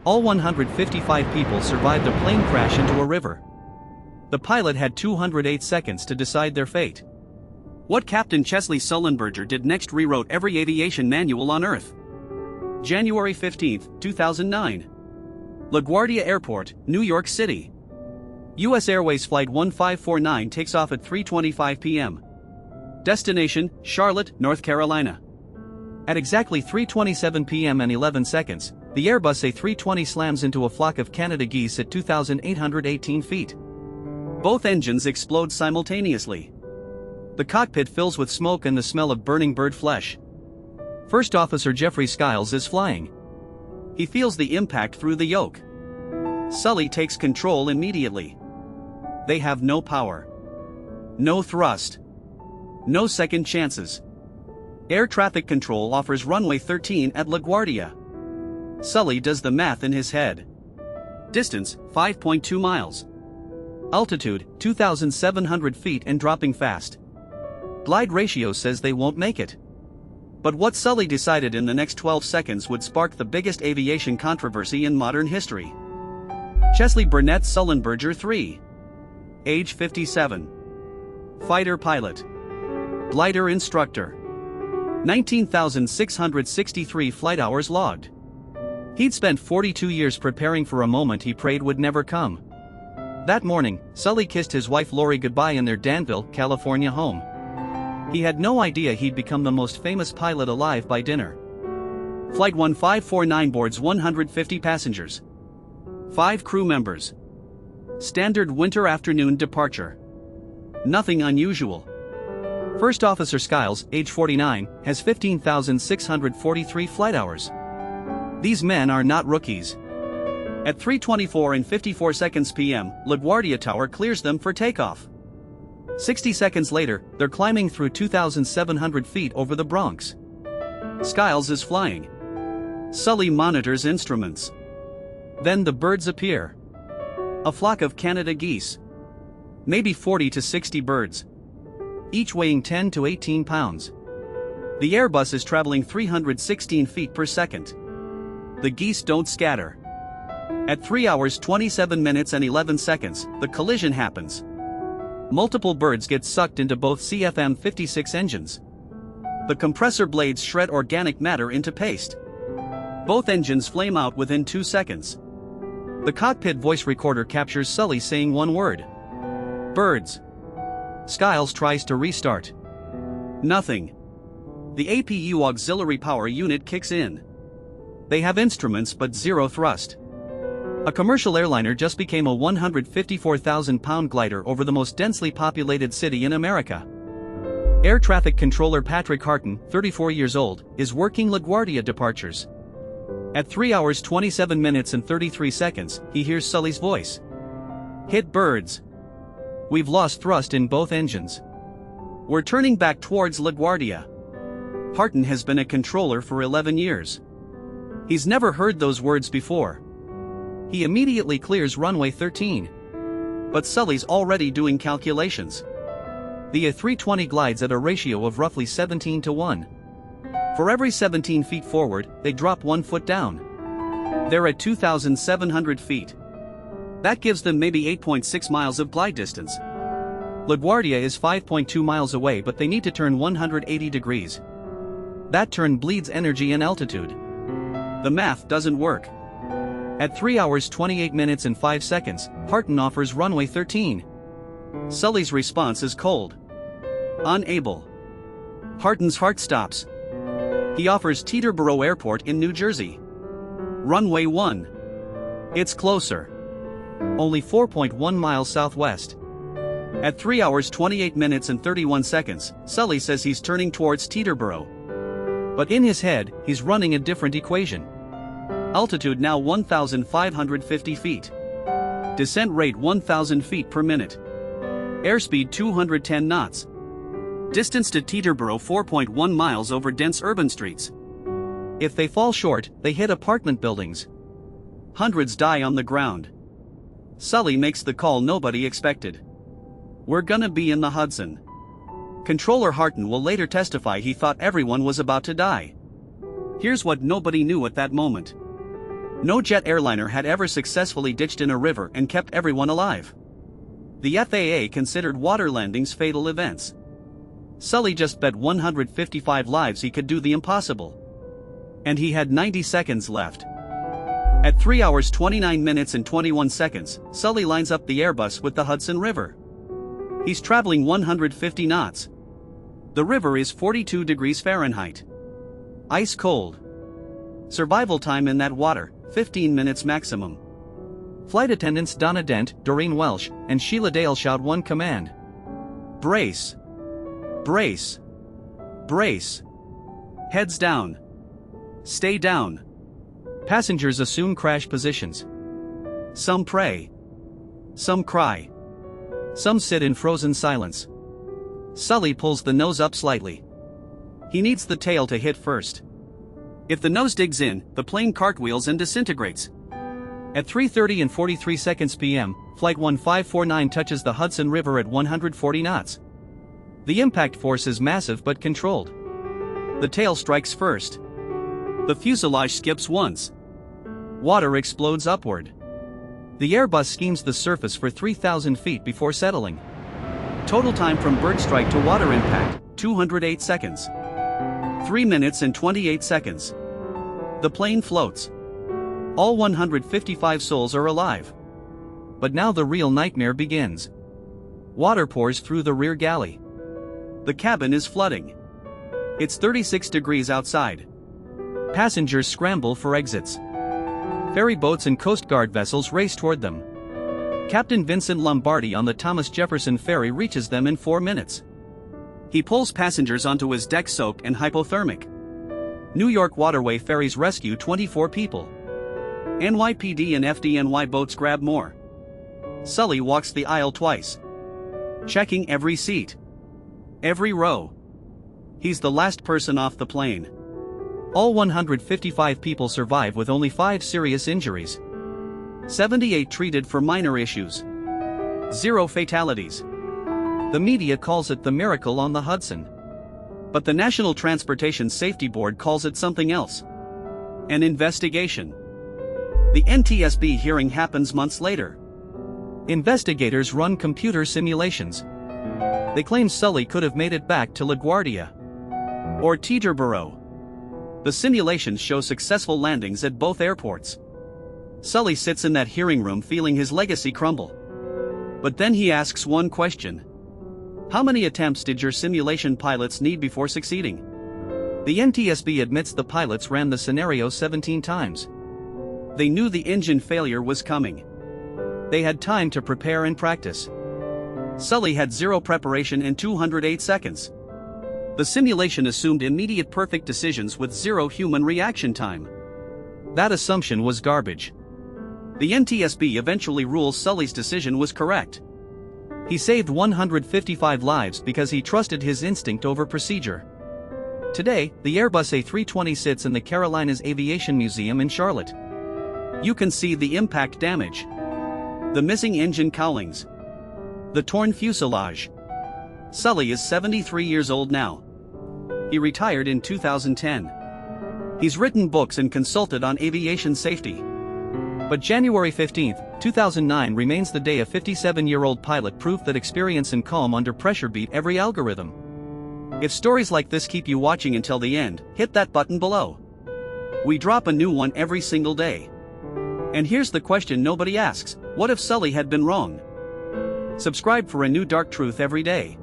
All 155 people survived a plane crash into a river. The pilot had 208 seconds to decide their fate. What Captain Chesley Sullenberger did next rewrote every aviation manual on Earth. January 15, 2009. LaGuardia Airport, New York City. U.S. Airways Flight 1549 takes off at 3:25 p.m. Destination, Charlotte, North Carolina. At exactly 3:27 p.m. and 11 seconds, the Airbus A320 slams into a flock of Canada geese at 2,818 feet. Both engines explode simultaneously. The cockpit fills with smoke and the smell of burning bird flesh. First Officer Jeffrey Skiles is flying. He feels the impact through the yoke. Sully takes control immediately. They have no power. No thrust. No second chances. Air traffic control offers runway 13 at LaGuardia. Sully does the math in his head. Distance, 5.2 miles. Altitude, 2,700 feet and dropping fast. Glide ratio says they won't make it. But what Sully decided in the next 12 seconds would spark the biggest aviation controversy in modern history. Chesley Sullenberger III. Age 57. Fighter pilot. Glider instructor. 19,663 flight hours logged. He'd spent 42 years preparing for a moment he prayed would never come. That morning, Sully kissed his wife Lori goodbye in their Danville, California home. He had no idea he'd become the most famous pilot alive by dinner. Flight 1549 boards 150 passengers. 5 crew members. Standard winter afternoon departure. Nothing unusual. First Officer Skiles, age 49, has 15,643 flight hours. These men are not rookies. At 3:24 and 54 seconds p.m., LaGuardia Tower clears them for takeoff. 60 seconds later, they're climbing through 2,700 feet over the Bronx. Skiles is flying. Sully monitors instruments. Then the birds appear. A flock of Canada geese. Maybe 40 to 60 birds. Each weighing 10 to 18 pounds. The Airbus is traveling 316 feet per second. The geese don't scatter. At 3 hours 27 minutes and 11 seconds, the collision happens. Multiple birds get sucked into both CFM56 engines. The compressor blades shred organic matter into paste. Both engines flame out within 2 seconds. The cockpit voice recorder captures Sully saying one word. Birds. Skiles tries to restart. Nothing. The APU auxiliary power unit kicks in. They have instruments but zero thrust. A commercial airliner just became a 154,000-pound glider over the most densely populated city in America. Air traffic controller Patrick Hudson, 34 years old, is working LaGuardia departures. At 3 hours 27 minutes and 33 seconds, he hears Sully's voice. Hit birds. We've lost thrust in both engines. We're turning back towards LaGuardia. Hudson has been a controller for 11 years. He's never heard those words before. He immediately clears runway 13. But Sully's already doing calculations. The A320 glides at a ratio of roughly 17 to 1. For every 17 feet forward, they drop 1 foot down. They're at 2,700 feet. That gives them maybe 8.6 miles of glide distance. LaGuardia is 5.2 miles away, but they need to turn 180 degrees. That turn bleeds energy and altitude. The math doesn't work. At 3 hours 28 minutes and 5 seconds, Hudson offers runway 13. Sully's response is cold. Unable. Hudson's heart stops. He offers Teterboro Airport in New Jersey. Runway 1. It's closer. Only 4.1 miles southwest. At 3 hours 28 minutes and 31 seconds, Sully says he's turning towards Teterboro. But in his head, he's running a different equation. Altitude now 1,550 feet. Descent rate 1,000 feet per minute. Airspeed 210 knots. Distance to Teterboro 4.1 miles over dense urban streets. If they fall short, they hit apartment buildings. Hundreds die on the ground. Sully makes the call nobody expected. We're gonna be in the Hudson. Controller Hudson will later testify he thought everyone was about to die. Here's what nobody knew at that moment. No jet airliner had ever successfully ditched in a river and kept everyone alive. The FAA considered water landings fatal events. Sully just bet 155 lives he could do the impossible. And he had 90 seconds left. At 3 hours 29 minutes and 21 seconds, Sully lines up the Airbus with the Hudson River. He's traveling 150 knots. The river is 42 degrees Fahrenheit. Ice cold. Survival time in that water, 15 minutes maximum. Flight attendants Donna Dent, Doreen Welsh, and Sheila Dale shout one command. Brace. Brace. Brace. Heads down. Stay down. Passengers assume crash positions. Some pray. Some cry. Some sit in frozen silence. Sully pulls the nose up slightly. He needs the tail to hit first. If the nose digs in, the plane cartwheels and disintegrates. At 3:30 and 43 seconds p.m., Flight 1549 touches the Hudson River at 140 knots. The impact force is massive but controlled. The tail strikes first. The fuselage skips once. Water explodes upward. The Airbus skims the surface for 3,000 feet before settling. Total time from bird strike to water impact, 208 seconds. 3 minutes and 28 seconds. The plane floats. All 155 souls are alive. But now the real nightmare begins. Water pours through the rear galley. The cabin is flooding. It's 36 degrees outside. Passengers scramble for exits. Ferry boats and Coast Guard vessels race toward them. Captain Vincent Lombardi on the Thomas Jefferson ferry reaches them in 4 minutes. He pulls passengers onto his deck soaked and hypothermic. New York waterway ferries rescue 24 people. NYPD and FDNY boats grab more. Sully walks the aisle twice. Checking every seat. Every row. He's the last person off the plane. All 155 people survive with only 5 serious injuries. 78 treated for minor issues. 0 fatalities. The media calls it the miracle on the Hudson. But the National Transportation Safety Board calls it something else. An investigation. The NTSB hearing happens months later. Investigators run computer simulations. They claim Sully could have made it back to LaGuardia or Teterboro. The simulations show successful landings at both airports. Sully sits in that hearing room feeling his legacy crumble. But then he asks one question. How many attempts did your simulation pilots need before succeeding? The NTSB admits the pilots ran the scenario 17 times. They knew the engine failure was coming. They had time to prepare and practice. Sully had 0 preparation and 208 seconds. The simulation assumed immediate perfect decisions with 0 human reaction time. That assumption was garbage. The NTSB eventually rules Sully's decision was correct. He saved 155 lives because he trusted his instinct over procedure. Today, the Airbus A320 sits in the Carolinas Aviation Museum in Charlotte. You can see the impact damage. The missing engine cowlings. The torn fuselage. Sully is 73 years old now. He retired in 2010. He's written books and consulted on aviation safety. But January 15, 2009 remains the day a 57-year-old pilot proved that experience and calm under pressure beat every algorithm. If stories like this keep you watching until the end, hit that button below. We drop a new one every single day. And here's the question nobody asks: what if Sully had been wrong? Subscribe for a new dark truth every day.